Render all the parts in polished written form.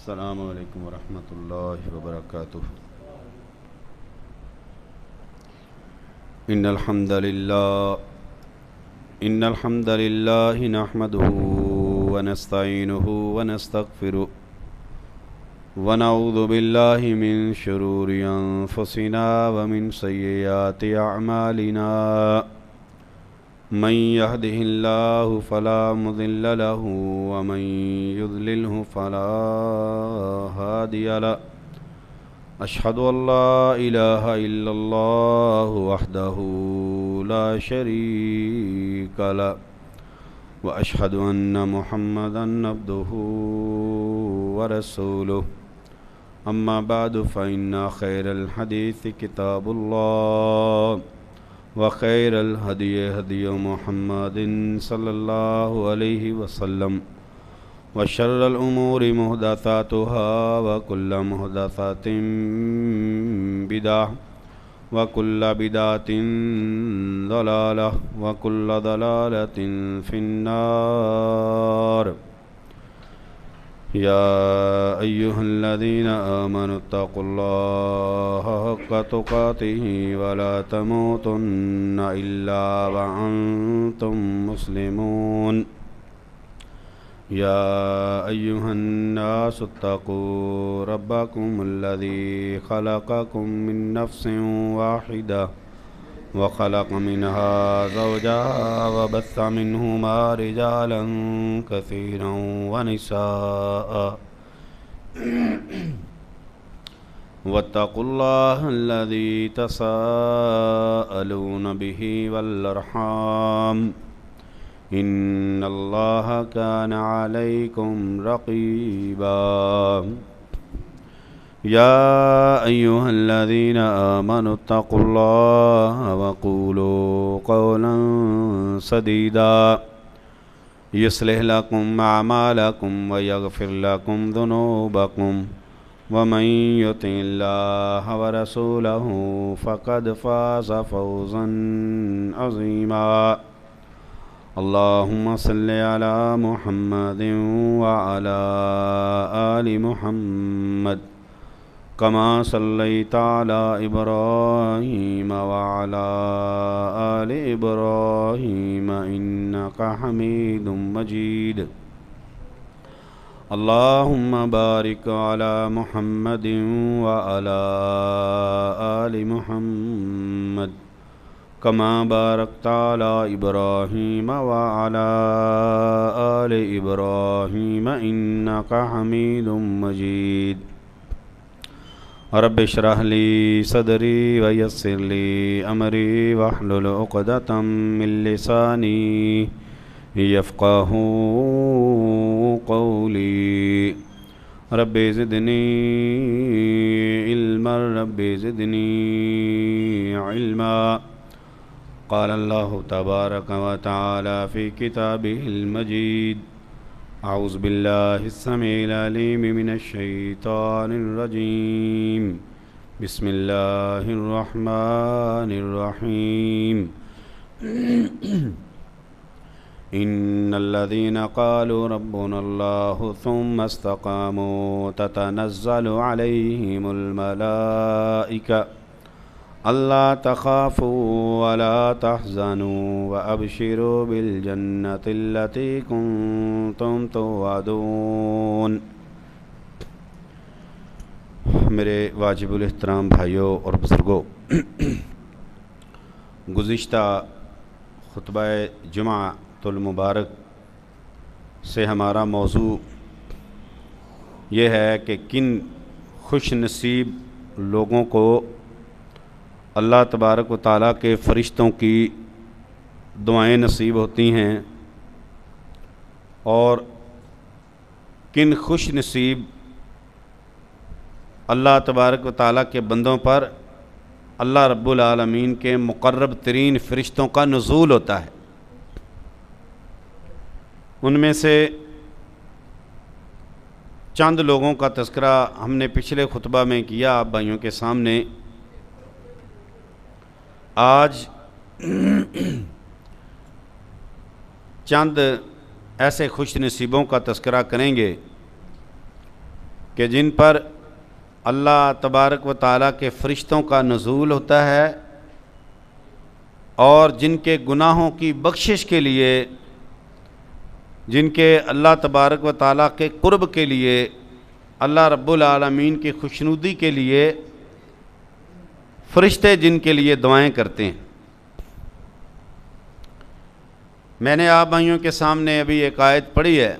السلام علیکم ورحمۃ اللہ وبرکاتہ۔ ان الحمد للہ نحمده ونستعینه ونستغفره ونعوذ باللہ من شرور انفسنا ومن سیئات اعمالنا من يهده الله فلا مضل له ومن يضلله فلا هادي له أشهد أن لا إله إلا الله وحده لا شريك له وأشهد أن محمدا عبده ورسوله أما بعد فإن خير الحديث كتاب الله وخير الهدي هدي محمد صلى الله عليه وسلم وشر الأمور محدثاتها وكل محدثات بدعة وكل بدعة ضلالة وكل ضلالة في النار يا أيها الذين آمنوا اتقوا الله حق تقاته ولا تموتن إلا وأنتم مسلمون يا أيها الناس اتقوا ربكم الذي خلقكم من نفس واحدة وخلق منها زوجها وبث منهما رجالا كثيرا ونساء واتقوا الله الذي تساءلون به والأرحام إن الله كان عليكم رقيبا يا أيها الذين آمنوا اتقوا الله وقولوا قولا سديدا يصلح لكم أعمالكم ويغفر لكم ذنوبكم ومن يطع الله ورسوله فقد فاز فوزا عظيما اللهم صل على محمد وعلى آل محمد كما صليت على إبراهيم وعلى آل إبراهيم إنك حميد مجيد اللهم بارك على محمد وعلى آل محمد كما باركت على إبراهيم وعلى آل إبراهيم إنك حميد مجيد رب اشرح لي صدري ويسر لي أمري واحلل عقدة من لساني يفقهوا قولي رب زدني علما رب زدني علما قال الله تبارك وتعالى في كتابه المجيد أعوذ بالله السميع العليم من الشيطان الرجيم بسم الله الرحمن الرحيم إن الذين قالوا ربنا الله ثم استقاموا تتنزل عليهم الملائكة ألا تخافوا ولا تحزنوا وأبشروا بالجنة التي كنتم توعدون۔ میرے واجب الاحترام بھائیوں اور بزرگوں، گزشتہ خطبہ جمعۃ المبارک سے ہمارا موضوع یہ ہے کہ کن خوش نصیب لوگوں کو اللہ تبارک و تعالیٰ کے فرشتوں کی دعائیں نصیب ہوتی ہیں، اور کن خوش نصیب اللہ تبارک و تعالیٰ کے بندوں پر اللہ رب العالمین کے مقرب ترین فرشتوں کا نزول ہوتا ہے۔ ان میں سے چند لوگوں کا تذکرہ ہم نے پچھلے خطبہ میں کیا آپ بھائیوں کے سامنے۔ آج چند ایسے خوش نصیبوں کا تذکرہ کریں گے کہ جن پر اللہ تبارک و تعالیٰ کے فرشتوں کا نزول ہوتا ہے اور جن کے گناہوں کی بخشش کے لیے، جن کے اللہ تبارک و تعالیٰ کے قرب کے لیے، اللہ رب العالمین کی خوشنودی کے لیے فرشتے جن کے لیے دعائیں کرتے ہیں۔ میں نے آپ بھائیوں کے سامنے ابھی ایک آیت پڑھی ہے،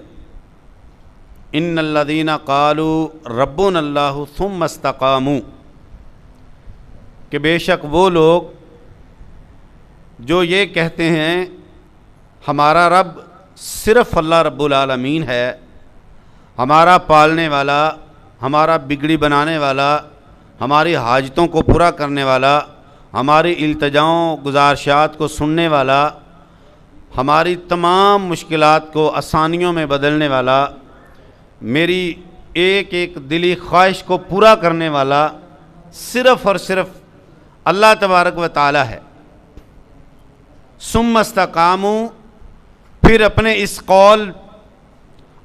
ان الذین قالوا ربنا اللہ ثم استقاموا، کہ بے شک وہ لوگ جو یہ کہتے ہیں ہمارا رب صرف اللہ رب العالمین ہے، ہمارا پالنے والا، ہمارا بگڑی بنانے والا، ہماری حاجتوں کو پورا کرنے والا، ہماری التجاؤں گزارشات کو سننے والا، ہماری تمام مشکلات کو آسانیوں میں بدلنے والا، میری ایک ایک دلی خواہش کو پورا کرنے والا صرف اور صرف اللہ تبارک و تعالی ہے۔ ثم استقاموا، پھر اپنے اس قول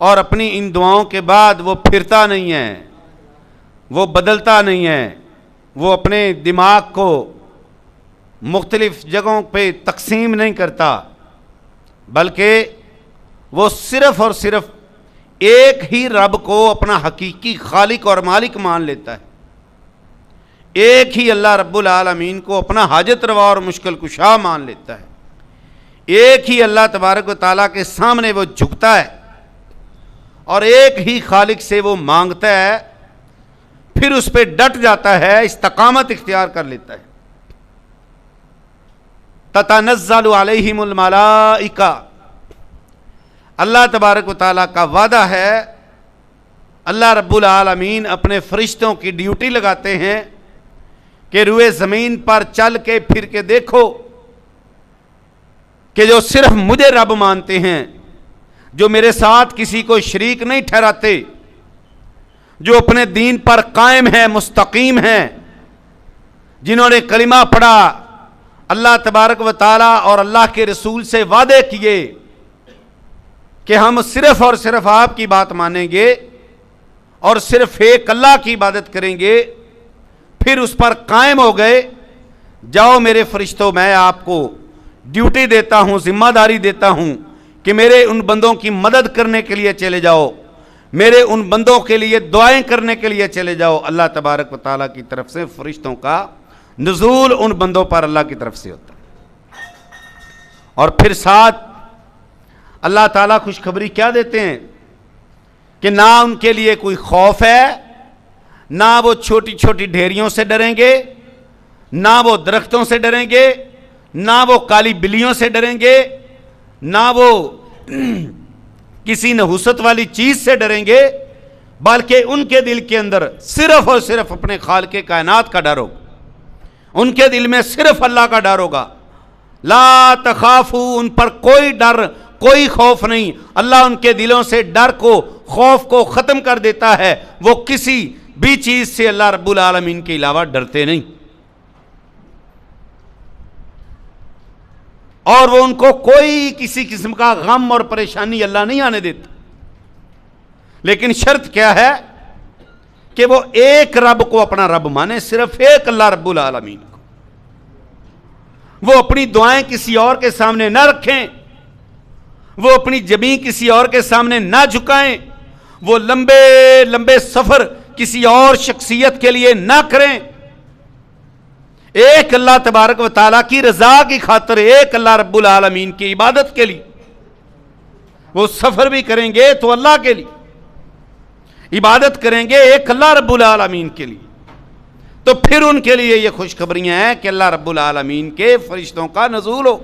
اور اپنی ان دعاؤں کے بعد وہ پھرتا نہیں ہے، وہ بدلتا نہیں ہے، وہ اپنے دماغ کو مختلف جگہوں پہ تقسیم نہیں کرتا، بلکہ وہ صرف اور صرف ایک ہی رب کو اپنا حقیقی خالق اور مالک مان لیتا ہے، ایک ہی اللہ رب العالمین کو اپنا حاجت روا اور مشکل کشا مان لیتا ہے، ایک ہی اللہ تبارک و تعالیٰ کے سامنے وہ جھکتا ہے اور ایک ہی خالق سے وہ مانگتا ہے، پھر اس پہ ڈٹ جاتا ہے، استقامت اختیار کر لیتا ہے۔ تتنزل علیہم الملائکہ، اللہ تبارک و تعالیٰ کا وعدہ ہے، اللہ رب العالمین اپنے فرشتوں کی ڈیوٹی لگاتے ہیں کہ روئے زمین پر چل کے پھر کے دیکھو کہ جو صرف مجھے رب مانتے ہیں، جو میرے ساتھ کسی کو شریک نہیں ٹھہراتے، جو اپنے دین پر قائم ہیں، مستقیم ہیں، جنہوں نے کلمہ پڑھا، اللہ تبارک و تعالیٰ اور اللہ کے رسول سے وعدے کیے کہ ہم صرف اور صرف آپ کی بات مانیں گے اور صرف ایک اللہ کی عبادت کریں گے، پھر اس پر قائم ہو گئے، جاؤ میرے فرشتوں، میں آپ کو ڈیوٹی دیتا ہوں، ذمہ داری دیتا ہوں کہ میرے ان بندوں کی مدد کرنے کے لیے چلے جاؤ، میرے ان بندوں کے لیے دعائیں کرنے کے لیے چلے جاؤ۔ اللہ تبارک و تعالیٰ کی طرف سے فرشتوں کا نزول ان بندوں پر اللہ کی طرف سے ہوتا ہے، اور پھر ساتھ اللہ تعالیٰ خوشخبری کیا دیتے ہیں کہ نہ ان کے لیے کوئی خوف ہے، نہ وہ چھوٹی چھوٹی ڈھیریوں سے ڈریں گے، نہ وہ درختوں سے ڈریں گے، نہ وہ کالی بلیوں سے ڈریں گے، نہ وہ کسی نحوست والی چیز سے ڈریں گے، بلکہ ان کے دل کے اندر صرف اور صرف اپنے خالق کائنات کا ڈر ہوگا، ان کے دل میں صرف اللہ کا ڈر ہوگا۔ لا تخافوا، ان پر کوئی ڈر، کوئی خوف نہیں، اللہ ان کے دلوں سے ڈر کو، خوف کو ختم کر دیتا ہے، وہ کسی بھی چیز سے اللہ رب العالمین کے علاوہ ڈرتے نہیں، اور وہ ان کو کوئی کسی قسم کا غم اور پریشانی اللہ نہیں آنے دیتا۔ لیکن شرط کیا ہے کہ وہ ایک رب کو اپنا رب مانے، صرف ایک اللہ رب العالمین کو، وہ اپنی دعائیں کسی اور کے سامنے نہ رکھیں، وہ اپنی جبیں کسی اور کے سامنے نہ جھکائیں، وہ لمبے لمبے سفر کسی اور شخصیت کے لیے نہ کریں، ایک اللہ تبارک و تعالیٰ کی رضا کی خاطر، ایک اللہ رب العالمین کی عبادت کے لیے وہ سفر بھی کریں گے تو اللہ کے لیے، عبادت کریں گے ایک اللہ رب العالمین کے لیے، تو پھر ان کے لیے یہ خوشخبریاں ہیں کہ اللہ رب العالمین کے فرشتوں کا نزول ہو۔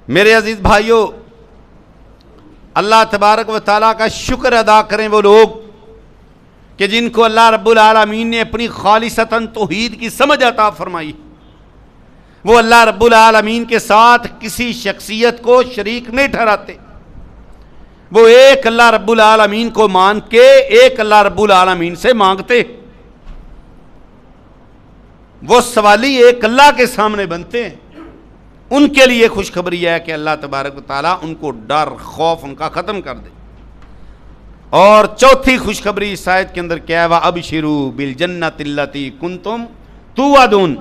میرے عزیز بھائیوں، اللہ تبارک و تعالیٰ کا شکر ادا کریں وہ لوگ کہ جن کو اللہ رب العالمین نے اپنی خالصتاً توحید کی سمجھ عطا فرمائی، وہ اللہ رب العالمین کے ساتھ کسی شخصیت کو شریک نہیں ٹھہراتے، وہ ایک اللہ رب العالمین کو مان کے ایک اللہ رب العالمین سے مانگتے، وہ سوالی ایک اللہ کے سامنے بنتے ہیں۔ ان کے لیے خوشخبری ہے کہ اللہ تبارک و تعالیٰ ان کو ڈر، خوف ان کا ختم کر دے، اور چوتھی خوشخبری اس آیت کے اندر کیا ہے؟ وَأَبْشِرُوا بِالْجَنَّةِ الَّتِي كُنْتُمْ تُوعَدُونَ،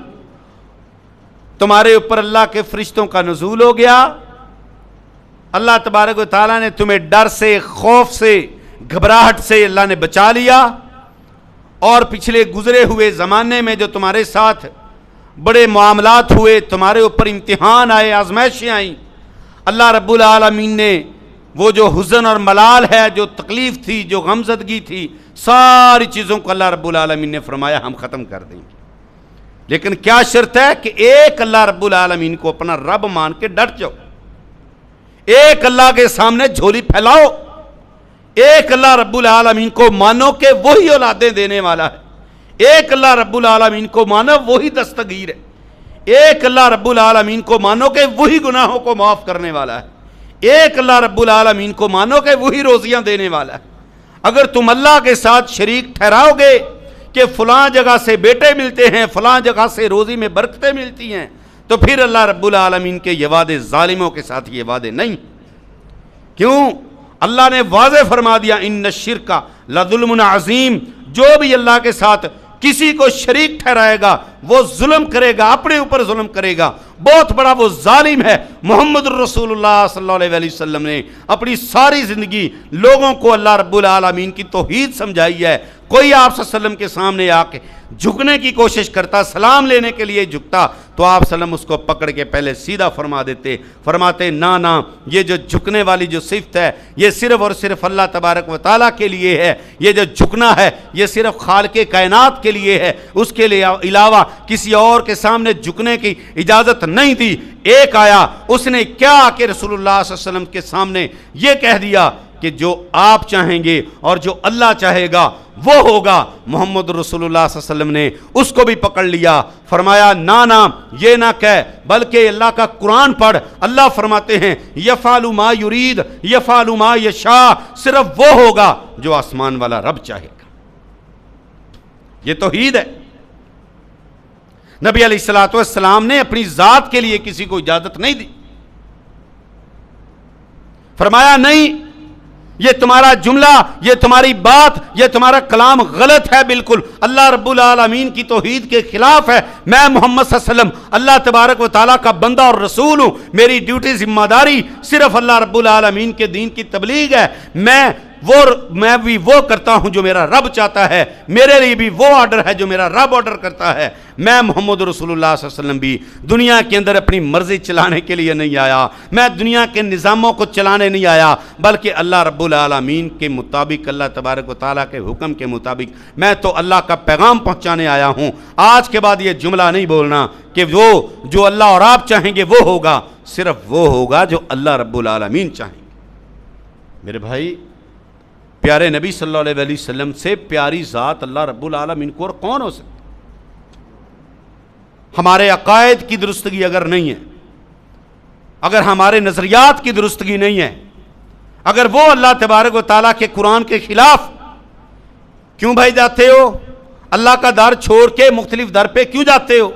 تمہارے اوپر اللہ کے فرشتوں کا نزول ہو گیا. اللہ تبارک و تعالیٰ نے تمہیں ڈر سے، خوف سے، گھبراہٹ سے اللہ نے بچا لیا. اور پچھلے گزرے ہوئے زمانے میں جو تمہارے ساتھ بڑے معاملات ہوئے، تمہارے اوپر امتحان آئے، آزمائشیں آئیں، اللہ رب العالمین نے وہ جو حزن اور ملال ہے، جو تکلیف تھی، جو غمزدگی تھی، ساری چیزوں کو اللہ رب العالمین نے فرمایا ہم ختم کر دیں گے. لیکن کیا شرط ہے؟ کہ ایک اللہ رب العالمین کو اپنا رب مان کے ڈٹ جاؤ، ایک اللہ کے سامنے جھولی پھیلاؤ، ایک اللہ رب العالمین کو مانو کہ وہی اولادیں دینے والا ہے، ایک اللہ رب العالمین کو مانو وہی دستگیر ہے، ایک اللہ رب العالمین کو مانو کہ وہی گناہوں کو معاف کرنے والا ہے، ایک اللہ رب العالمین کو مانو کہ وہی روزیاں دینے والا ہے. اگر تم اللہ کے ساتھ شریک ٹھہراؤ گے کہ فلاں جگہ سے بیٹے ملتے ہیں، فلاں جگہ سے روزی میں برکتیں ملتی ہیں، تو پھر اللہ رب العالمین کے یہ وعدے ظالموں کے ساتھ یہ وعدے نہیں. کیوں؟ اللہ نے واضح فرما دیا ان الشرک لظلم عظیم، جو بھی اللہ کے ساتھ کسی کو شریک ٹھہرائے گا وہ ظلم کرے گا، اپنے اوپر ظلم کرے گا، بہت بڑا وہ ظالم ہے. محمد الرسول اللہ صلی اللہ علیہ وسلم نے اپنی ساری زندگی لوگوں کو اللہ رب العالمین کی توحید سمجھائی ہے. کوئی آپ صلی اللہ علیہ وسلم کے سامنے آ کے جھکنے کی کوشش کرتا، سلام لینے کے لیے جھکتا، تو آپ صلی اللہ علیہ وسلم اس کو پکڑ کے پہلے سیدھا فرما دیتے، فرماتے نا یہ جو جھکنے والی جو صفت ہے یہ صرف اور صرف اللہ تبارک و تعالیٰ کے لیے ہے، یہ جو جھکنا ہے یہ صرف خالق کائنات کے لیے ہے، اس کے لیے علاوہ کسی اور کے سامنے جھکنے کی اجازت نہیں دی. ایک آیا، اس نے کیا کہ رسول اللہ صلی اللہ علیہ وسلم کے سامنے یہ کہہ دیا کہ جو آپ چاہیں گے اور جو اللہ چاہے گا وہ ہوگا. محمد رسول اللہ صلی اللہ علیہ وسلم نے اس کو بھی پکڑ لیا، فرمایا نا یہ نہ کہہ، بلکہ اللہ کا قرآن پڑھ. اللہ فرماتے ہیں یفعل ما یرید یفعل ما یشاء، صرف وہ ہوگا جو آسمان والا رب چاہے گا. یہ توحید ہے. نبی علیہ الصلوۃ والسلام نے اپنی ذات کے لیے کسی کو اجازت نہیں دی. فرمایا نہیں، یہ تمہارا جملہ، یہ تمہاری بات، یہ تمہارا کلام غلط ہے، بالکل اللہ رب العالمین کی توحید کے خلاف ہے. میں محمد صلی اللہ علیہ وسلم اللہ تبارک و تعالیٰ کا بندہ اور رسول ہوں، میری ڈیوٹی ذمہ داری صرف اللہ رب العالمین کے دین کی تبلیغ ہے. میں بھی وہ کرتا ہوں جو میرا رب چاہتا ہے، میرے لیے بھی وہ آرڈر ہے جو میرا رب آرڈر کرتا ہے. میں محمد رسول اللہ صلی اللہ علیہ وسلم بھی دنیا کے اندر اپنی مرضی چلانے کے لیے نہیں آیا، میں دنیا کے نظاموں کو چلانے نہیں آیا، بلکہ اللہ رب العالمین کے مطابق، اللہ تبارک و تعالیٰ کے حکم کے مطابق میں تو اللہ کا پیغام پہنچانے آیا ہوں. آج کے بعد یہ جملہ نہیں بولنا کہ وہ جو اللہ اور آپ چاہیں گے وہ ہوگا، صرف وہ ہوگا جو اللہ رب العالمین چاہیں گے. میرے بھائی، پیارے نبی صلی اللہ علیہ وسلم سے پیاری ذات اللہ رب العالمین کو اور کون ہو سکتا؟ ہمارے عقائد کی درستگی اگر نہیں ہے، اگر ہمارے نظریات کی درستگی نہیں ہے، اگر وہ اللہ تبارک و تعالیٰ کے قرآن کے خلاف، کیوں بھائی جاتے ہو؟ اللہ کا در چھوڑ کے مختلف در پہ کیوں جاتے ہو؟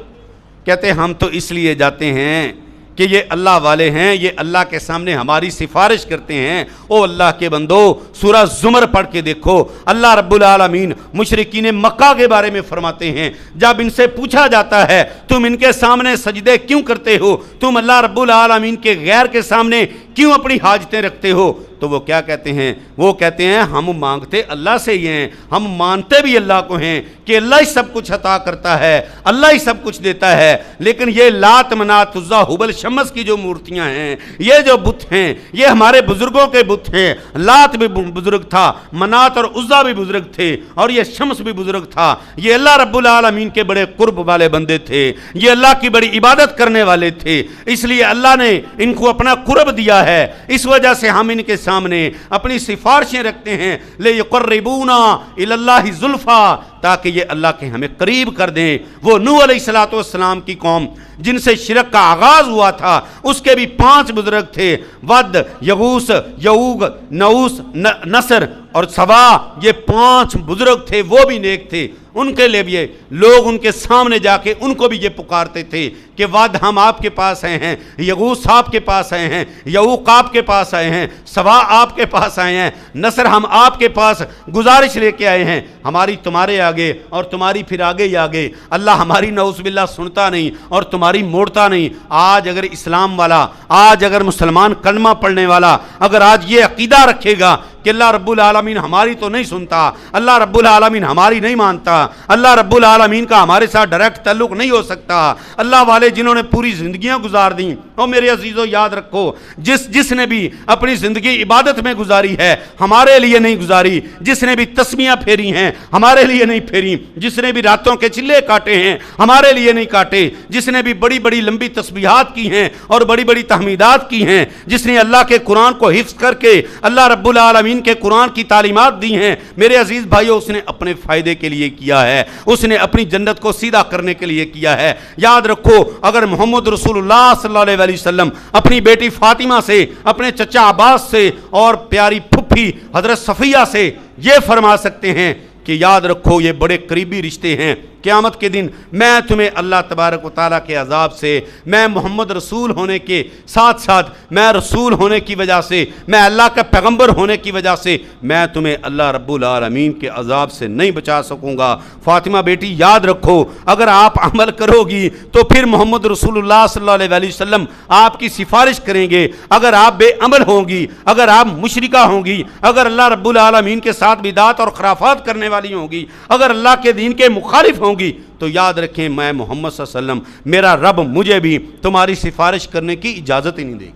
کہتے ہم تو اس لیے جاتے ہیں کہ یہ اللہ والے ہیں، یہ اللہ کے سامنے ہماری سفارش کرتے ہیں. او اللہ کے بندو، سورہ زمر پڑھ کے دیکھو، اللہ رب العالمین مشرکین مکہ کے بارے میں فرماتے ہیں، جب ان سے پوچھا جاتا ہے تم ان کے سامنے سجدے کیوں کرتے ہو، تم اللہ رب العالمین کے غیر کے سامنے کیوں اپنی حاجتیں رکھتے ہو، تو وہ کیا کہتے ہیں؟ وہ کہتے ہیں ہم مانگتے اللہ سے ہی ہیں، ہم مانتے بھی اللہ کو ہیں کہ اللہ ہی سب کچھ عطا کرتا ہے، اللہ ہی سب کچھ دیتا ہے. لیکن یہ لات منات عزا حبل شمس کی جو مورتیاں ہیں، یہ جو بت ہیں، یہ ہمارے بزرگوں کے بت ہیں. لات بھی بزرگ تھا، منات اور عزا بھی بزرگ تھے، اور یہ شمس بھی بزرگ تھا. یہ اللہ رب العالمین کے بڑے قرب والے بندے تھے، یہ اللہ کی بڑی عبادت کرنے والے تھے، اس لیے اللہ نے ان کو اپنا قرب دیا ہے. اس وجہ سے ہم ان کے سامنے اپنی سفارشیں رکھتے ہیں، لِيُقَرِّبُونَا إِلَى اللَّهِ زُلْفَىٰ، تاکہ یہ اللہ کے ہمیں قریب کر دیں. وہ نوح علیہ السلام کی قوم جن سے شرک کا آغاز ہوا تھا، اس کے بھی 5 بزرگ تھے، ود، یغوث، یعوق، نعوث، نصر اور سوا. یہ 5 بزرگ تھے، وہ بھی نیک تھے. ان کے لیے بھی لوگ ان کے سامنے جا کے ان کو بھی یہ پکارتے تھے کہ ود ہم آپ کے پاس آئے ہیں، یغوث آپ کے پاس آئے ہیں، یعوق آپ کے پاس آئے ہیں، سوا آپ کے پاس آئے ہیں، نصر ہم آپ کے پاس گزارش لے کے آئے ہیں، ہماری تمہارے آگے اور تمہاری پھر آگے ہی آگے، اللہ ہماری نعوذ باللہ سنتا نہیں اور تمہاری موڑتا نہیں۔ آج اگر اسلام والا، آج اگر مسلمان کلمہ پڑھنے والا اگر آج یہ عقیدہ رکھے گا کہ اللہ رب العالمین ہماری تو نہیں سنتا، اللہ رب العالمین ہماری نہیں مانتا، اللہ رب العالمین کا ہمارے ساتھ ڈائریکٹ تعلق نہیں ہو سکتا، اللہ والے جنہوں نے پوری زندگیاں گزار دیں، اور میرے عزیزو یاد رکھو، جس نے بھی اپنی زندگی عبادت میں گزاری ہے ہمارے لیے نہیں گزاری، جس نے بھی تسمیاں پھیری ہیں ہمارے لیے نہیں پھیری، جس نے بھی راتوں کے چلے کاٹے ہیں ہمارے لیے نہیں کاٹے، جس نے بھی بڑی بڑی لمبی تسبیحات کی ہیں اور بڑی بڑی تحمیدات کی ہیں، جس نے اللہ کے قرآن کو حفظ کر کے اللہ رب العالمین کے قرآن کی تعلیمات دی ہیں، میرے عزیز بھائیو، اس نے اپنے فائدے کے لیے کیا ہے، اس نے اپنی جنت کو سیدھا کرنے کے لیے کیا ہے۔ یاد رکھو، اگر محمد رسول اللہ صلی اللہ علیہ وسلم اپنی بیٹی فاطمہ سے، اپنے چچا عباس سے اور پیاری پھپھی حضرت صفیہ سے یہ فرما سکتے ہیں کہ یاد رکھو یہ بڑے قریبی رشتے ہیں، قیامت کے دن میں تمہیں اللہ تبارک و تعالیٰ کے عذاب سے، میں محمد رسول ہونے کے ساتھ ساتھ میں رسول ہونے کی وجہ سے، میں اللہ کا پیغمبر ہونے کی وجہ سے میں تمہیں اللہ رب العالمین کے عذاب سے نہیں بچا سکوں گا۔ فاطمہ بیٹی یاد رکھو، اگر آپ عمل کرو گی تو پھر محمد رسول اللہ صلی اللہ علیہ وسلم آپ کی سفارش کریں گے، اگر آپ بے عمل ہوں گی، اگر آپ مشرکہ ہوں گی، اگر اللہ رب العالمین کے ساتھ بدعات اور خرافات کرنے والی ہوں گی، اگر اللہ کے دین کے مخالف ہوں گی، تو یاد رکھیں میں محمد صلی اللہ علیہ وسلم، میرا رب مجھے بھی تمہاری سفارش کرنے کی اجازت ہی نہیں دے گی۔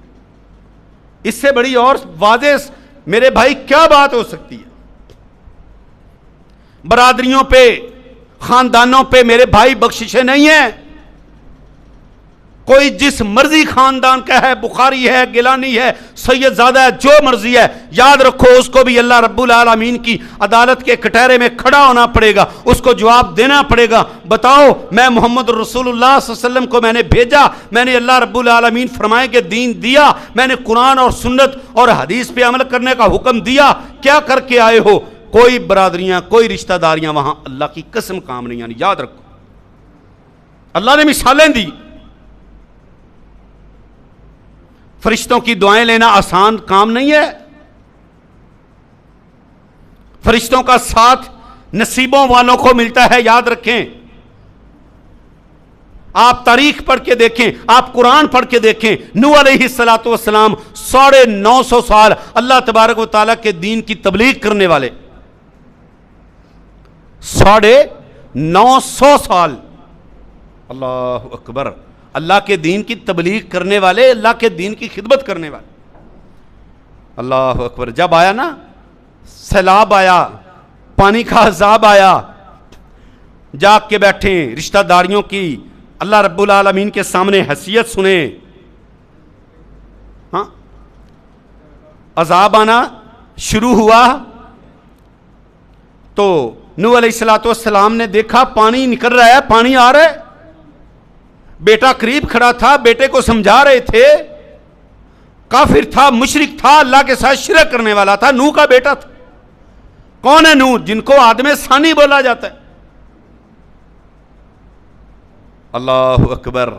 اس سے بڑی اور واضح میرے بھائی کیا بات ہو سکتی ہے؟ برادریوں پہ، خاندانوں پہ میرے بھائی بخششیں نہیں ہیں، کوئی جس مرضی خاندان کا ہے، بخاری ہے، گیلانی ہے، سید زادہ ہے، جو مرضی ہے، یاد رکھو اس کو بھی اللہ رب العالمین کی عدالت کے کٹہرے میں کھڑا ہونا پڑے گا، اس کو جواب دینا پڑے گا۔ بتاؤ، میں محمد رسول اللہ صلی اللہ علیہ وسلم کو میں نے بھیجا، میں نے اللہ رب العالمین فرمائے کہ دین دیا، میں نے قرآن اور سنت اور حدیث پہ عمل کرنے کا حکم دیا، کیا کر کے آئے ہو؟ کوئی برادریاں، کوئی رشتہ داریاں وہاں اللہ کی قسم کام نہیں آنی۔ یاد رکھو، اللہ نے مثالیں دی۔ فرشتوں کی دعائیں لینا آسان کام نہیں ہے، فرشتوں کا ساتھ نصیبوں والوں کو ملتا ہے، یاد رکھیں۔ آپ تاریخ پڑھ کے دیکھیں، آپ قرآن پڑھ کے دیکھیں، نوح علیہ السلام 950 سال اللہ تبارک و تعالیٰ کے دین کی تبلیغ کرنے والے، 950 سال، اللہ اکبر، اللہ کے دین کی تبلیغ کرنے والے، اللہ کے دین کی خدمت کرنے والے، اللہ اکبر۔ جب آیا نا سیلاب آیا، پانی کا عذاب آیا، جاگ کے بیٹھیں، رشتہ داریوں کی اللہ رب العالمین کے سامنے حیثیت سنیں، ہاں، عذاب آنا شروع ہوا تو نوح علیہ السلام نے دیکھا پانی نکل رہا ہے، پانی آ رہا ہے، بیٹا قریب کھڑا تھا، بیٹے کو سمجھا رہے تھے، کافر تھا، مشرک تھا، اللہ کے ساتھ شرک کرنے والا تھا، نوح کا بیٹا تھا۔ کون ہے نوح؟ جن کو آدم ثانی بولا جاتا ہے۔ اللہ اکبر،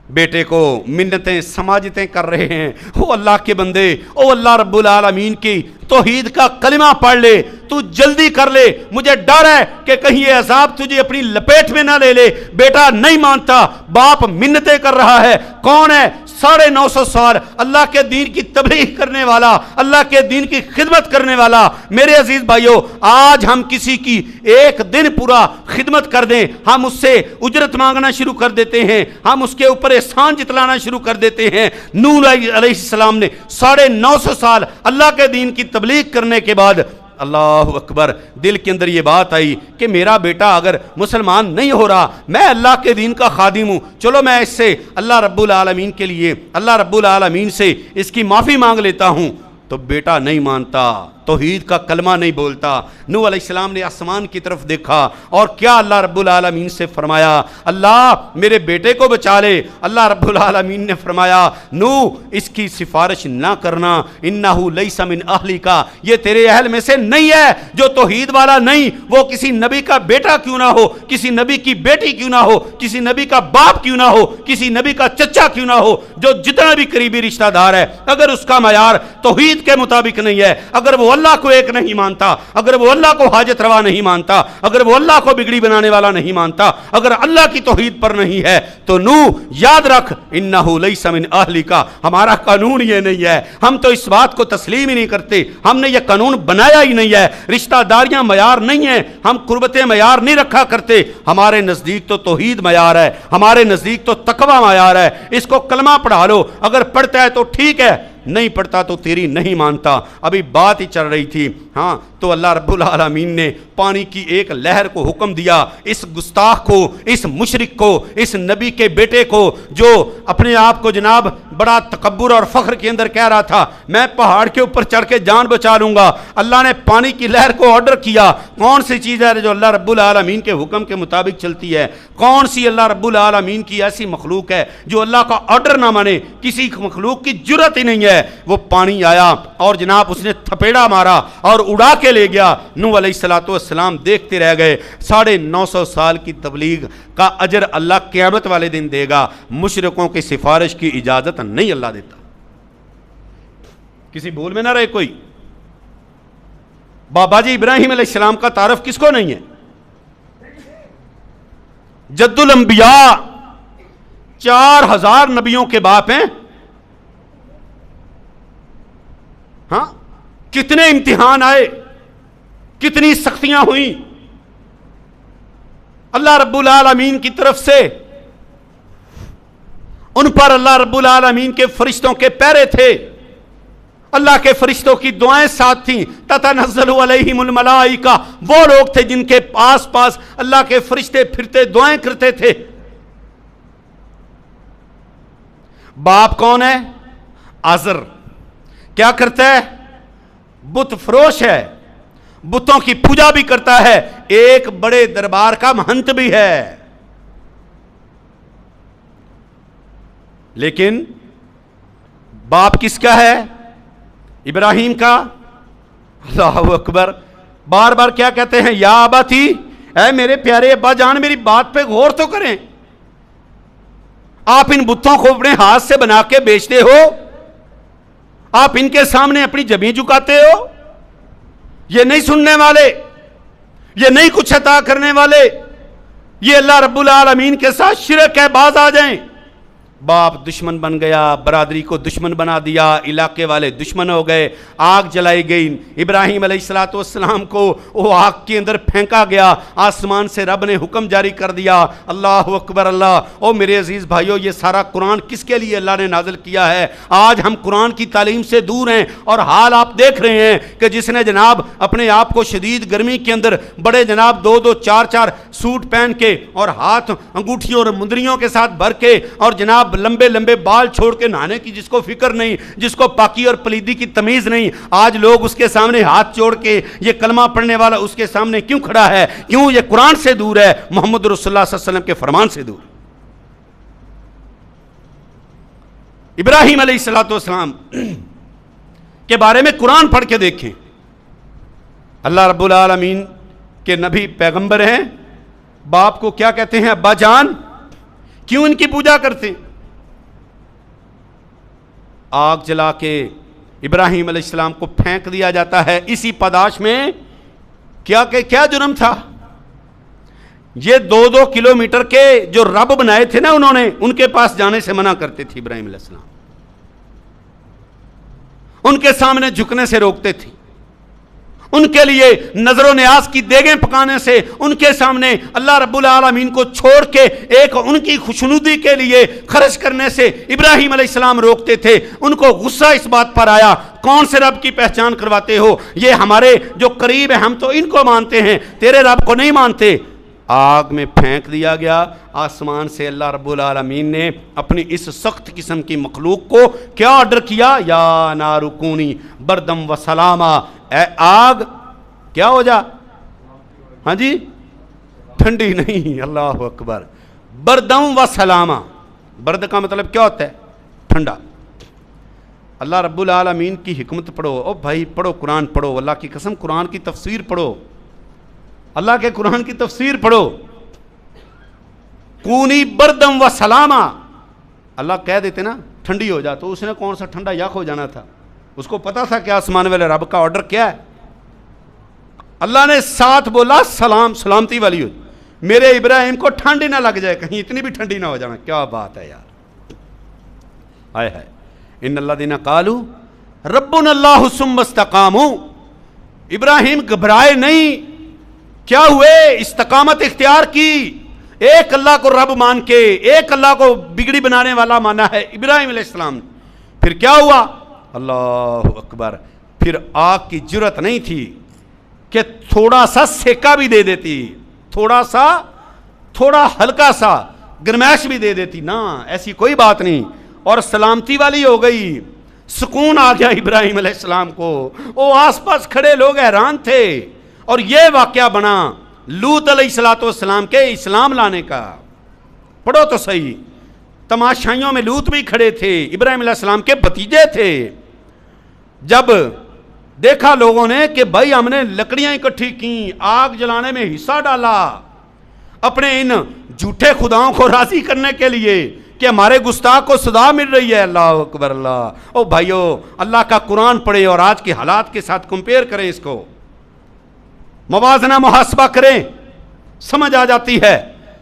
بیٹے کو منتیں سماجتیں کر رہے ہیں، او اللہ کے بندے، او اللہ رب العالمین کی توحید کا کلمہ پڑھ لے، تو جلدی کر لے، مجھے ڈر ہے کہ کہیں یہ عذاب تجھے اپنی لپیٹ میں نہ لے لے۔ بیٹا نہیں مانتا، باپ منتیں کر رہا ہے۔ کون ہے؟ 950 سال اللہ کے دین کی تبلیغ کرنے والا، اللہ کے دین کی خدمت کرنے والا۔ میرے عزیز بھائیو، آج ہم کسی کی ایک دن پورا خدمت کر دیں، ہم اس سے اجرت مانگنا شروع کر دیتے ہیں، ہم اس کے اوپر احسان جتلانا شروع کر دیتے ہیں۔ نوح علیہ السلام نے 950 سال اللہ کے دین کی تبلیغ کرنے کے بعد اللہ اکبر دل کے اندر یہ بات آئی کہ میرا بیٹا اگر مسلمان نہیں ہو رہا، میں اللہ کے دین کا خادم ہوں، چلو میں اس سے اللہ رب العالمین کے لیے، اللہ رب العالمین سے اس کی معافی مانگ لیتا ہوں۔ تو بیٹا نہیں مانتا، توحید کا کلمہ نہیں بولتا۔ نوح علیہ السلام نے آسمان کی طرف دیکھا اور کیا اللہ رب العالمین سے فرمایا، اللہ میرے بیٹے کو بچا لے۔ اللہ رب العالمین نے فرمایا نوح اس کی سفارش نہ کرنا، انہ لیس من اہلک، یہ تیرے اہل میں سے نہیں ہے، جو توحید والا نہیں، وہ کسی نبی کا بیٹا کیوں نہ ہو، کسی نبی کی بیٹی کیوں نہ ہو، کسی نبی کا باپ کیوں نہ ہو، کسی نبی کا چچا کیوں نہ ہو، جو جتنا بھی قریبی رشتہ دار ہے، اگر اس کا معیار توحید کے مطابق نہیں ہے، اگر وہ اللہ کو ایک نہیں مانتا، اگر وہ اللہ کو حاجت روا نہیں مانتا، اگر وہ اللہ کو بگڑی بنانے والا نہیں مانتا، اگر اللہ کی توحید پر نہیں ہے، تو نوح یاد رکھ انہ لیس من اہلک، ہمارا قانون یہ نہیں ہے، ہم تو اس بات کو تسلیم ہی نہیں کرتے، ہم نے یہ قانون بنایا ہی نہیں ہے، رشتہ داریاں معیار نہیں ہیں، ہم قربتیں معیار نہیں رکھا کرتے، ہمارے نزدیک تو توحید معیار ہے، ہمارے نزدیک تو تقوی معیار ہے، اس کو کلمہ پڑھا لو، اگر پڑھتا ہے تو ٹھیک ہے، نہیں پڑھتا تو تیری نہیں مانتا۔ ابھی بات ہی چل رہی تھی، ہاں تو اللہ رب العالمین نے پانی کی ایک لہر کو حکم دیا، اس گستاخ کو، اس مشرک کو، اس نبی کے بیٹے کو جو اپنے آپ کو جناب بڑا تکبر اور فخر کے اندر کہہ رہا تھا میں پہاڑ کے اوپر چڑھ کے جان بچا لوں گا، اللہ نے پانی کی لہر کو آرڈر کیا۔ کون سی چیز ہے جو اللہ رب العالمین کے حکم کے مطابق چلتی ہے؟ کون سی اللہ رب العالمین کی ایسی مخلوق ہے جو اللہ کا آرڈر نہ مانے؟ کسی مخلوق کی جرت ہی نہیں ہے۔ وہ پانی آیا اور جناب اس نے تھپیڑا مارا اور اڑا کے لے گیا۔ نوح علیہ السلام دیکھتے رہ گئے۔ 950 سال کی تبلیغ کا اجر اللہ قیامت والے دن دے گا، مشرکوں کی سفارش کی اجازت نہیں اللہ دیتا۔ کسی بھول میں نہ رہے کوئی۔ بابا جی ابراہیم علیہ السلام کا تعارف کس کو نہیں ہے؟ جد الانبیاء، 4000 نبیوں کے باپ ہیں۔ ہاں کتنے امتحان آئے، کتنی سختیاں ہوئیں، اللہ رب العالمین کی طرف سے ان پر اللہ رب العالمین کے فرشتوں کے پیرے تھے، اللہ کے فرشتوں کی دعائیں ساتھ تھیں۔ تتنزل علیہم الملائکہ، وہ لوگ تھے جن کے پاس اللہ کے فرشتے پھرتے دعائیں کرتے تھے۔ باپ کون ہے؟ آزر۔ کیا کرتا ہے؟ بت فروش ہے، بتوں کی پوجا بھی کرتا ہے، ایک بڑے دربار کا مہنت بھی ہے۔ لیکن باپ کس کا ہے؟ ابراہیم کا۔ اللہ اکبر۔ بار بار کیا کہتے ہیں؟ یا اباتی، اے میرے پیارے ابا جان میری بات پہ غور تو کریں، آپ ان بتوں کو اپنے ہاتھ سے بنا کے بیچتے ہو، آپ ان کے سامنے اپنی جبیں جھکاتے ہو، یہ نہیں سننے والے، یہ نہیں کچھ عطا کرنے والے، یہ اللہ رب العالمین کے ساتھ شرک ہے، باز آ جائیں۔ باپ دشمن بن گیا، برادری کو دشمن بنا دیا، علاقے والے دشمن ہو گئے، آگ جلائی گئی۔ ابراہیم علیہ السلام کو وہ آگ کے اندر پھینکا گیا، آسمان سے رب نے حکم جاری کر دیا۔ اللہ اکبر اللہ۔ او میرے عزیز بھائیو، یہ سارا قرآن کس کے لیے اللہ نے نازل کیا ہے؟ آج ہم قرآن کی تعلیم سے دور ہیں، اور حال آپ دیکھ رہے ہیں کہ جس نے جناب اپنے آپ کو شدید گرمی کے اندر بڑے جناب 2 4 سوٹ پہن کے اور ہاتھ انگوٹھیوں اور مندریوں کے ساتھ بھر کے اور جناب لمبے لمبے بال چھوڑ کے نہانے کی جس کو فکر نہیں، جس کو پاکی اور پلیدی کی تمیز نہیں، آج لوگ اس کے سامنے ہاتھ جوڑ کے یہ کلمہ پڑھنے والا اس کے سامنے کیوں کھڑا ہے؟ کیوں؟ یہ قرآن سے دور ہے، محمد رسول اللہ صلی اللہ علیہ وسلم کے فرمان سے دور۔ ابراہیم علیہ السلام کے بارے میں قرآن پڑھ کے دیکھیں، اللہ رب العالمین کے نبی پیغمبر ہیں، باپ کو کیا کہتے ہیں؟ ابا جان۔ کیوں ان کی پوجا کرتے ہیں؟ آگ جلا کے ابراہیم علیہ السلام کو پھینک دیا جاتا ہے اسی پاداش میں۔ کیا جرم تھا؟ یہ 2 کلومیٹر کے جو رب بنائے تھے نا انہوں نے، ان کے پاس جانے سے منع کرتے تھے ابراہیم علیہ السلام، ان کے سامنے جھکنے سے روکتے تھے، ان کے لیے نظر و نیاز کی دیگیں پکانے سے، ان کے سامنے اللہ رب العالمین کو چھوڑ کے ایک ان کی خوشنودی کے لیے خرچ کرنے سے ابراہیم علیہ السلام روکتے تھے۔ ان کو غصہ اس بات پر آیا، کون سے رب کی پہچان کرواتے ہو؟ یہ ہمارے جو قریب ہیں ہم تو ان کو مانتے ہیں، تیرے رب کو نہیں مانتے۔ آگ میں پھینک دیا گیا۔ آسمان سے اللہ رب العالمین نے اپنی اس سخت قسم کی مخلوق کو کیا آرڈر کیا؟ یا نار کونی بردم و سلاما، اے آگ کیا ہو جا، ہاں جی ٹھنڈی نہیں، اللہ اکبر، بردم و سلاما، برد کا مطلب کیا ہوتا ہے؟ ٹھنڈا۔ اللہ رب العالمین کی حکمت پڑھو، او بھائی پڑھو قرآن پڑھو، اللہ کی قسم قرآن کی تفسیر پڑھو، اللہ کے قرآن کی تفسیر پڑھو۔ کونی بردم و سلاما، اللہ کہہ دیتے نا ٹھنڈی ہو جا، تو اس نے کون سا ٹھنڈا یک ہو جانا تھا؟ اس کو پتا تھا کہ آسمان والے رب کا آرڈر کیا ہے؟ اللہ نے ساتھ بولا سلام، سلامتی والی ہو، میرے ابراہیم کو ٹھنڈی نہ لگ جائے، کہیں اتنی بھی ٹھنڈی نہ ہو جانا۔ کیا بات ہے یار، آئے ہے ان الذین قالوا ربنا اللہ ثم استقاموا، ابراہیم گھبرائے نہیں، کیا ہوئے؟ استقامت اختیار کی، ایک اللہ کو رب مان کے، ایک اللہ کو بگڑی بنانے والا مانا ہے ابراہیم علیہ السلام۔ پھر کیا ہوا؟ اللہ اکبر، پھر آگ کی جرت نہیں تھی کہ تھوڑا سا سیکا بھی دے دیتی، تھوڑا ہلکا سا گرمائش بھی دے دیتی، نہ ایسی کوئی بات نہیں، اور سلامتی والی ہو گئی، سکون آ گیا ابراہیم علیہ السلام کو۔ وہ آس پاس کھڑے لوگ حیران تھے، اور یہ واقعہ بنا لوط علیہ السلام کے اسلام لانے کا۔ پڑھو تو صحیح، تماشائیوں میں لوط بھی کھڑے تھے، ابراہیم علیہ السلام کے بھتیجے تھے۔ جب دیکھا لوگوں نے کہ بھائی ہم نے لکڑیاں اکٹھی کی، آگ جلانے میں حصہ ڈالا اپنے ان جھوٹے خداؤں کو راضی کرنے کے لیے کہ ہمارے گستاخ کو سزا مل رہی ہے، اللہ اکبر اللہ۔ او بھائیو، اللہ کا قرآن پڑھیں اور آج کے حالات کے ساتھ کمپیئر کریں، اس کو موازنہ محاسبہ کریں، سمجھ آ جاتی ہے۔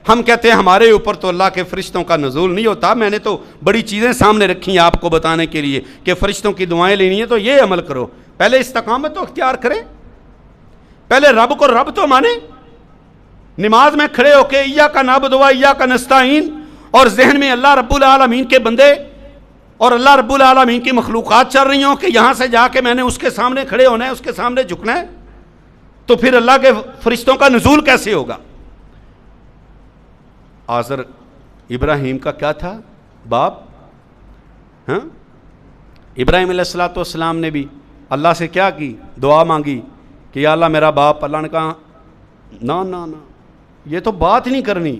ہم کہتے ہیں ہمارے اوپر تو اللہ کے فرشتوں کا نزول نہیں ہوتا، میں نے تو بڑی چیزیں سامنے رکھی ہیں آپ کو بتانے کے لیے کہ فرشتوں کی دعائیں لینی ہیں تو یہ عمل کرو، پہلے استقامت تو اختیار کریں، پہلے رب کو رب تو مانے، نماز میں کھڑے ہو کے ایاک نعبد و ایاک نستعین، اور ذہن میں اللہ رب العالمین کے بندے اور اللہ رب العالمین کی مخلوقات چل رہی ہوں کہ یہاں سے جا کے میں نے اس کے سامنے کھڑے ہونا ہے، اس کے سامنے جھکنا ہے، تو پھر اللہ کے فرشتوں کا نزول کیسے ہوگا؟ آزر ابراہیم کا کیا تھا؟ باپ، ہاں، ابراہیم علیہ السلام نے بھی اللہ سے کیا کی؟ دعا مانگی کہ یا اللہ میرا باپ۔ اللہ نے کہا نا نا نا، یہ تو بات ہی نہیں کرنی،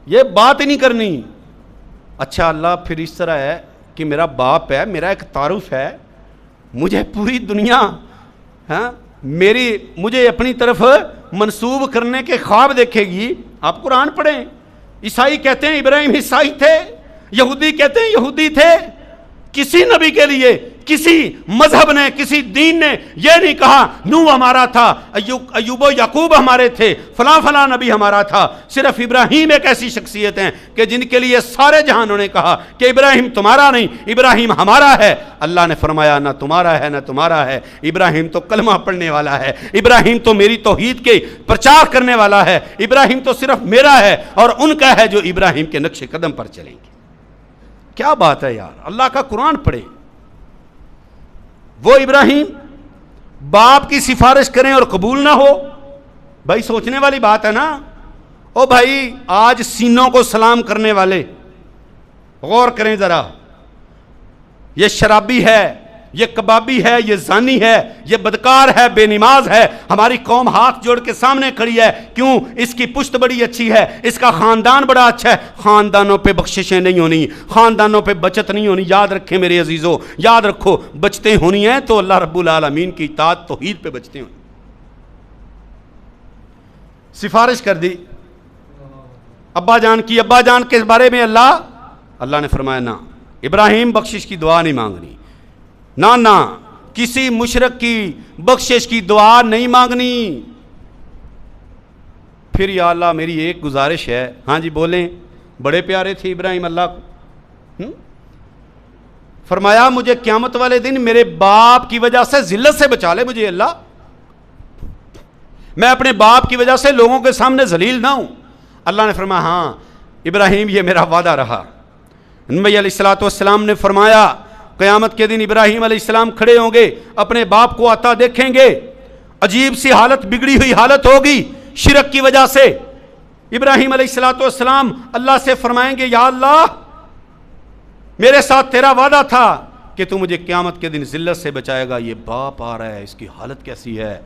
یہ بات ہی نہیں کرنی۔ اچھا اللہ پھر اس طرح ہے کہ میرا باپ ہے، میرا ایک تعارف ہے، مجھے پوری دنیا ہاں مجھے اپنی طرف منسوب کرنے کے خواب دیکھے گی۔ آپ قرآن پڑھیں، عیسائی کہتے ہیں ابراہیم عیسائی تھے، یہودی کہتے ہیں یہودی تھے۔ کسی نبی کے لیے، کسی مذہب نے، کسی دین نے یہ نہیں کہا نوح ہمارا تھا، ایوب و یعقوب ہمارے تھے، فلاں فلاں نبی ہمارا تھا۔ صرف ابراہیم ایک ایسی شخصیت ہیں کہ جن کے لیے سارے جہانوں نے کہا کہ ابراہیم تمہارا نہیں، ابراہیم ہمارا ہے۔ اللہ نے فرمایا نہ تمہارا ہے نہ تمہارا ہے، ابراہیم تو کلمہ پڑھنے والا ہے، ابراہیم تو میری توحید کے پرچار کرنے والا ہے، ابراہیم تو صرف میرا ہے اور ان کا ہے جو ابراہیم کے نقش قدم پر چلیں گے۔ کیا بات ہے یار، اللہ کا قرآن پڑھے۔ وہ ابراہیم باپ کی سفارش کریں اور قبول نہ ہو، بھائی سوچنے والی بات ہے نا۔ او بھائی آج سینوں کو سلام کرنے والے غور کریں ذرا، یہ شرابی ہے، یہ کبابی ہے، یہ زانی ہے، یہ بدکار ہے، بے نماز ہے، ہماری قوم ہاتھ جوڑ کے سامنے کھڑی ہے، کیوں؟ اس کی پشت بڑی اچھی ہے، اس کا خاندان بڑا اچھا ہے۔ خاندانوں پہ بخششیں نہیں ہونی، خاندانوں پہ بچت نہیں ہونی، یاد رکھیں میرے عزیزو، یاد رکھو، بچتیں ہونی ہیں تو اللہ رب العالمین کی اطاعت توحید پہ بچتیں ہونی۔ سفارش کر دی ابا جان کی، ابا جان کے بارے میں اللہ نے فرمایا نہ، ابراہیم بخشش کی دعا نہیں مانگنی، نہ کسی مشرک کی بخشش کی دعا نہیں مانگنی۔ پھر یا اللہ میری ایک گزارش ہے، ہاں جی بولیں، بڑے پیارے تھے ابراہیم اللہ کو، فرمایا مجھے قیامت والے دن میرے باپ کی وجہ سے ذلت سے بچا لے مجھے اللہ، میں اپنے باپ کی وجہ سے لوگوں کے سامنے ذلیل نہ ہوں۔ اللہ نے فرمایا ہاں ابراہیم یہ میرا وعدہ رہا۔ نبی علیہ السلام نے فرمایا قیامت کے دن ابراہیم علیہ السلام کھڑے ہوں گے، اپنے باپ کو آتا دیکھیں گے، عجیب سی حالت، بگڑی ہوئی حالت ہوگی، شرک کی وجہ سے ابراہیم علیہ السلام اللہ سے فرمائیں گے یا اللہ میرے ساتھ تیرا وعدہ تھا کہ تو مجھے قیامت کے دن ذلت سے بچائے گا، یہ باپ آ رہا ہے، اس کی حالت کیسی ہے؟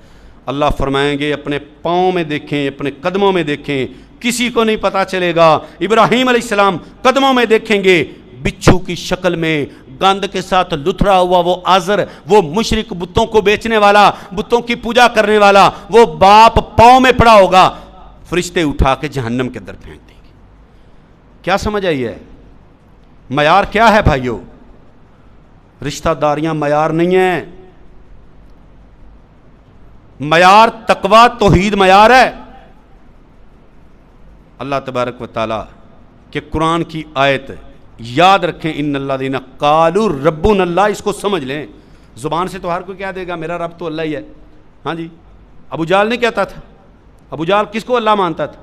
اللہ فرمائیں گے اپنے پاؤں میں دیکھیں، اپنے قدموں میں دیکھیں، کسی کو نہیں پتا چلے گا۔ ابراہیم علیہ السلام قدموں میں دیکھیں گے بچھو کی شکل میں گند کے ساتھ لتھڑا ہوا وہ آزر، وہ مشرک بتوں کو بیچنے والا، بتوں کی پوجا کرنے والا، وہ باپ پاؤں میں پڑا ہوگا، فرشتے اٹھا کے جہنم کے اندر پھینک دیں گے۔ کیا سمجھ آئی ہے؟ معیار کیا ہے بھائیو؟ رشتہ داریاں معیار نہیں ہیں، معیار تقویٰ توحید معیار ہے۔ اللہ تبارک و تعالی کہ قرآن کی آیت یاد رکھیں، ان اللہ دینا قالوا ربنا اللہ، اس کو سمجھ لیں۔ زبان سے تو ہر کوئی کہہ دے گا میرا رب تو اللہ ہی ہے، ہاں جی۔ ابو جہل نہیں کہتا تھا، ابو جہل کس کو اللہ مانتا تھا؟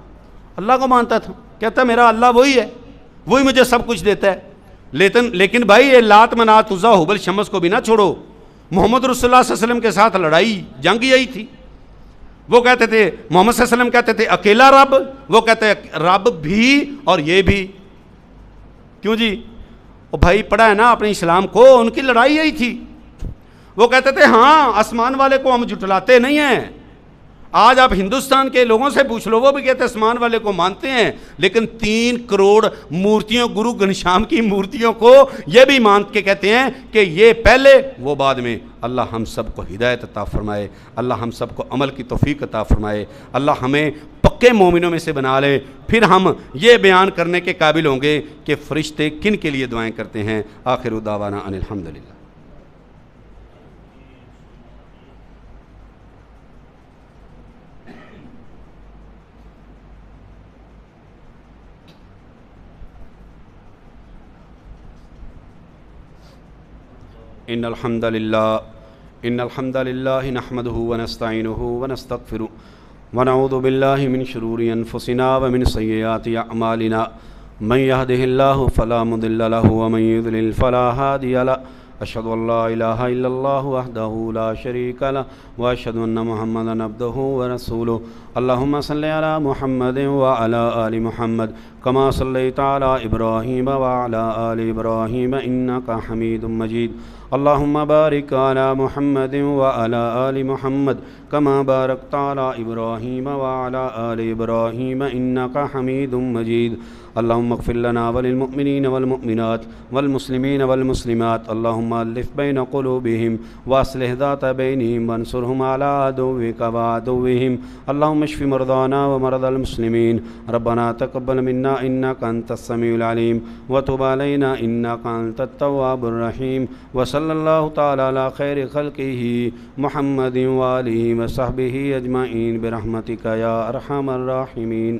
اللہ کو مانتا تھا، کہتا میرا اللہ وہی ہے، وہی مجھے سب کچھ دیتا ہے۔ لیکن بھائی یہ لات منات عزا حبل شمس کو بھی نہ چھوڑو۔ محمد رسول اللہ صلی اللہ علیہ وسلم کے ساتھ لڑائی جنگ یہی تھی۔ وہ کہتے تھے، محمد صلی اللہ علیہ وسلم کہتے تھے اکیلا رب، وہ کہتے رب بھی اور یہ بھی۔ کیوں جی؟ وہ بھائی پڑھا ہے نا اپنے اسلام کو، ان کی لڑائی یہی تھی۔ وہ کہتے تھے ہاں آسمان والے کو ہم جھٹلاتے نہیں ہیں۔ آج آپ ہندوستان کے لوگوں سے پوچھ لو، وہ بھی کہتے ہیں آسمان والے کو مانتے ہیں، لیکن 3 کروڑ مورتیوں، گرو گھنشیام کی مورتیوں کو یہ بھی مان کے کہتے ہیں کہ یہ پہلے وہ بعد میں۔ اللہ ہم سب کو ہدایت عطا فرمائے، اللہ ہم سب کو عمل کی توفیق عطا فرمائے، اللہ ہمیں پکے مومنوں میں سے بنا لے۔ پھر ہم یہ بیان کرنے کے قابل ہوں گے کہ فرشتے کن کے لیے دعائیں کرتے ہیں۔ آخر دعوانا ان الحمدللہ۔ ان الحمد للہ نحمده ونستعینه ونستغفره ونعوذ باللہ من شرور انفسنا ومن سیئات اعمالنا من يهده الله فلا مضل له ومن يضلل فلا هادي له اشهد ان لا الہ الا اللہ وحدہ لا شریک له واشهد ان محمدا عبدہ ورسولہ اللہم صل علی محمد وعلی آل محمد کما صلیت علی ابراہیم وعلی آل ابراہیم انک حمید مجید اللہم بارک علی محمد وعلی آل محمد کما بارکت علی ابراہیم وعلی آل ابراہیم انک حمید مجید اللہم اغفر لنا وللمؤمنین والمؤمنات والمسلمین والمسلمات اللہم الف بین قلوبہم واصلح ذات بینہم وانصرہم علی عدوک وعدوہم اللہم اشف مرضانا ومرضى المسلمین ربنا تقبل منا انک انت السمیع العلیم وتب علینا انک انت التواب الرحیم وصلی اللہ تعالی علی خیر خلقہ محمد وآلہ وصحبہ اجمعین برحمتک یا ارحم الراحمین۔